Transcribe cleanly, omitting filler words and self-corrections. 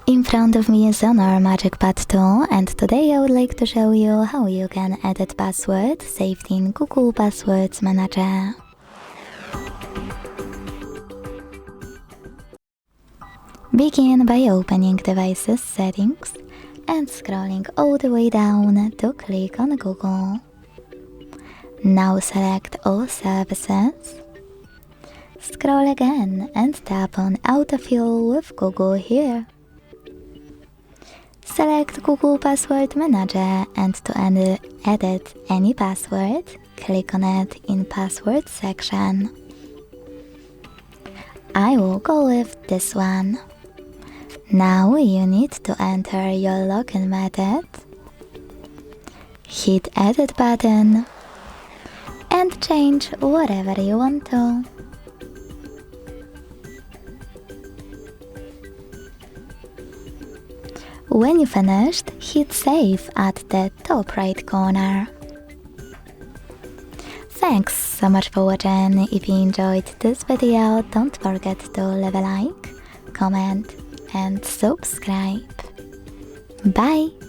In front of me is HONOR MagicPad 2, and today I would like to show you how you can edit password saved in Google Passwords Manager. Begin by opening Devices Settings and scrolling all the way down to click on Google. Now select All Services. Scroll again and tap on Autofill with Google here. Select Google Password Manager, and to edit any password, click on it in Password section. I will go with this one. Now you need to enter your login method. Hit Edit button and change whatever you want to. When you finished, hit Save at the top right corner. Thanks so much for watching. If you enjoyed this video, don't forget to leave a like, comment and subscribe. Bye!